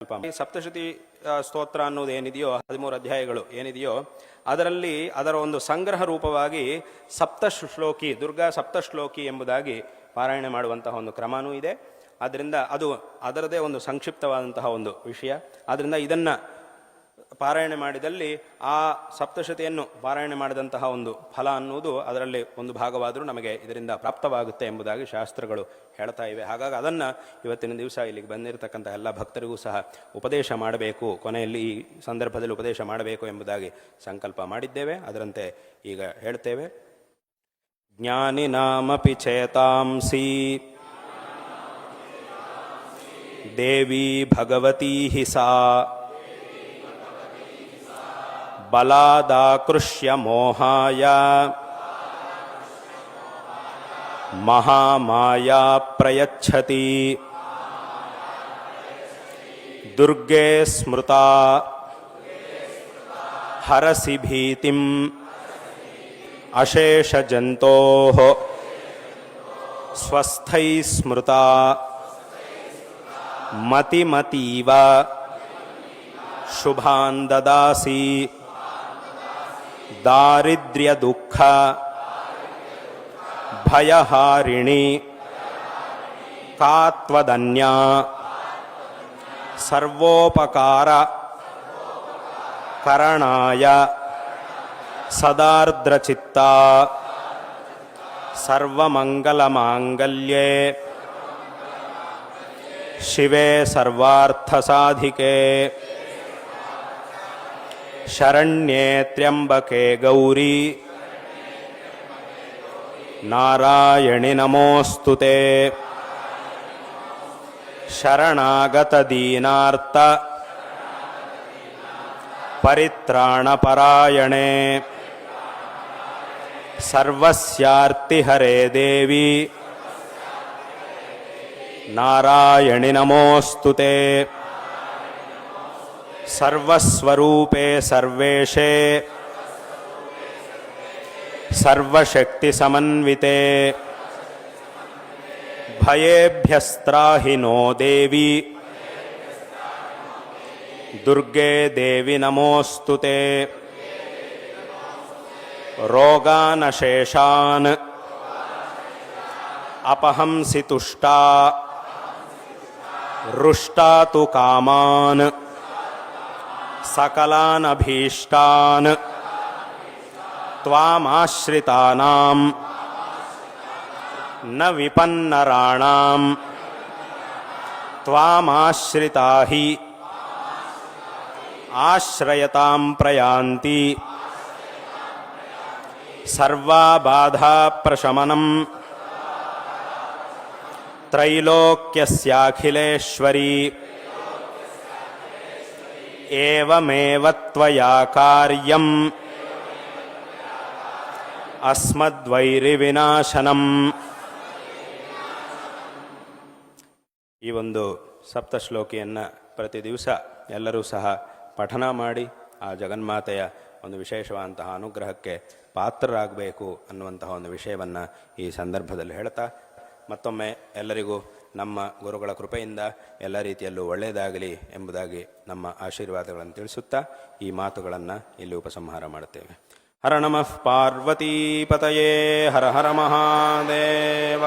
ಸಪ್ತಶತಿ ಸ್ತೋತ್ರ ಅನ್ನೋದು ಏನಿದೆಯೋ 13 ಅಧ್ಯಾಯಗಳು ಏನಿದೆಯೋ ಅದರಲ್ಲಿ ಅದರ ಒಂದು ಸಂಗ್ರಹ ರೂಪವಾಗಿ ಸಪ್ತಶ್ಲೋಕಿ ದುರ್ಗಾ ಸಪ್ತಶ್ಲೋಕಿ ಎಂಬುದಾಗಿ ಪಾರಾಯಣ ಮಾಡುವಂತಹ ಒಂದು ಕ್ರಮನೂ ಇದೆ. ಆದ್ದರಿಂದ ಅದು ಅದರದೇ ಒಂದು ಸಂಕ್ಷಿಪ್ತವಾದಂತಹ ಒಂದು ವಿಷಯ. ಆದ್ದರಿಂದ ಇದನ್ನು ಪಾರಾಯಣ ಮಾಡಿದಲ್ಲಿ ಆ ಸಪ್ತಶತಿಯನ್ನು ಪಾರಾಯಣ ಮಾಡಿದಂತಹ ಒಂದು ಫಲ ಅನ್ನುವುದು ಅದರಲ್ಲಿ ಒಂದು ಭಾಗವಾದರೂ ನಮಗೆ ಇದರಿಂದ ಪ್ರಾಪ್ತವಾಗುತ್ತೆ ಎಂಬುದಾಗಿ ಶಾಸ್ತ್ರಗಳು ಹೇಳ್ತಾ ಇವೆ. ಹಾಗಾಗಿ ಅದನ್ನು ಇವತ್ತಿನ ದಿವಸ ಇಲ್ಲಿಗೆ ಬಂದಿರತಕ್ಕಂಥ ಎಲ್ಲ ಭಕ್ತರಿಗೂ ಸಹ ಉಪದೇಶ ಮಾಡಬೇಕು, ಕೊನೆಯಲ್ಲಿ ಈ ಸಂದರ್ಭದಲ್ಲಿ ಉಪದೇಶ ಮಾಡಬೇಕು ಎಂಬುದಾಗಿ ಸಂಕಲ್ಪ ಮಾಡಿದ್ದೇವೆ. ಅದರಂತೆ ಈಗ ಹೇಳ್ತೇವೆ. ಜ್ಞಾನಿನಾಮಪಿ ಚೇತಾಂಸಿ ದೇವಿ ಭಗವತೀ ಹಿ ಸಾ ಬಲಾದಾಕೃಷ್ಯ ಮೋಹಾಯ ಮಹಾಮಾಯಾ ಪ್ರಯಚ್ಛತಿ ದುರ್ಗೆ ಸ್ಮೃತಾ ಹರಸಿ ಭೀತಿಂ ಅಶೇಷಜಂತೋಃ ಸ್ವಸ್ಥೈ ಸ್ಮೃತಾ ಮತಿಮತೀವ ಶುಭಾನ್ ದದಾಸಿ ದಾರಿದ್ರ್ಯ ದುಃಖ ಭಯಹಾರಿಣಿ ಕಾತ್ವದನ್ಯಾ ಸರ್ವೋಪಕಾರ ಕರಣಾಯ ಸದಾರ್ದ್ರಚಿತ್ತಾ ಸರ್ವಮಂಗಲಮಾಂಗಲ್ಯೇ ಶಿವೆ ಸರ್ವಾರ್ಥಸಾಧಿಕೆ ಶರಣ್ಯೇ ತ್ರ್ಯಂಬಕೆ ಗೌರಿ ನಾರಾಯಣಿ ನಮೋಸ್ತುತೆ ಶರಣಾಗತ ದೀನಾರ್ಥ ಪರಿತ್ರಾಣಪರಾಯಣೆ ಸರ್ವಸ್ಯಾರ್ತಿ ಹರೇ ದೇವಿ ನಾರಾಯಣಿ ನಮೋಸ್ತುತೆ ಸರ್ವಸ್ವರೂಪೇ ಸರ್ವೇಶೇ ಸರ್ವಶಕ್ತಿ ಸಮನ್ವಿತೆ ಭಯೇಭ್ಯಸ್ತ್ರಾಹಿ ನೋ ದೇವಿ ದುರ್ಗೆ ದೇವಿ ನಮೋಸ್ತುತೆ ರೋಗಾನಶೇಷಾನ್ ಅಪಹಂಸಿ ತುಷ್ಟಾ ರುಷ್ಟಾ ತು ಕಾಮಾನ್ ಸಕಲಾನ್ ಅಭೀಷ್ಟಾನ್ ತ್ವಾಮಾಶ್ರಿತಾನಾಂ ನ ವಿಪನ್ನರಾಣಾಂ ತ್ವಾಮಾಶ್ರಿತಾ ಹಿ ಆಶ್ರಯತಾಂ ಪ್ರಯಾಂತಿ ಸರ್ವಾಬಾಧಾ ಪ್ರಶಮನಂ ತ್ರೈಲೋಕ್ಯಸ್ಯಾಖಿಲೇಶ್ವರಿ ಏವಮೇವ ತ್ವಯಾ ಕಾರ್ಯಂ ಅಸ್ಮದ್ವೈರಿವಿನಾಶನಂ. ಈ ಒಂದು ಸಪ್ತಶ್ಲೋಕಿಯನ್ನು ಪ್ರತಿ ದಿವಸ ಎಲ್ಲರೂ ಸಹ ಪಠನ ಮಾಡಿ ಆ ಜಗನ್ಮಾತೆಯ ಒಂದು ವಿಶೇಷವಾದಂತಹ ಅನುಗ್ರಹಕ್ಕೆ ಪಾತ್ರರಾಗಬೇಕು ಅನ್ನುವಂತಹ ಒಂದು ವಿಷಯವನ್ನು ಈ ಸಂದರ್ಭದಲ್ಲಿ ಹೇಳ್ತಾ ಮತ್ತೊಮ್ಮೆ ಎಲ್ಲರಿಗೂ ನಮ್ಮ ಗುರುಗಳ ಕೃಪೆಯಿಂದ ಎಲ್ಲ ರೀತಿಯಲ್ಲೂ ಒಳ್ಳೆಯದಾಗಲಿ ಎಂಬುದಾಗಿ ನಮ್ಮ ಆಶೀರ್ವಾದಗಳನ್ನು ತಿಳಿಸುತ್ತಾ ಈ ಮಾತುಗಳನ್ನು ಇಲ್ಲಿ ಉಪಸಂಹಾರ ಮಾಡುತ್ತೇವೆ. ಹರ ನಮಃ ಪಾರ್ವತೀಪತಯೇ ಹರ ಹರ ಮಹಾದೇವ.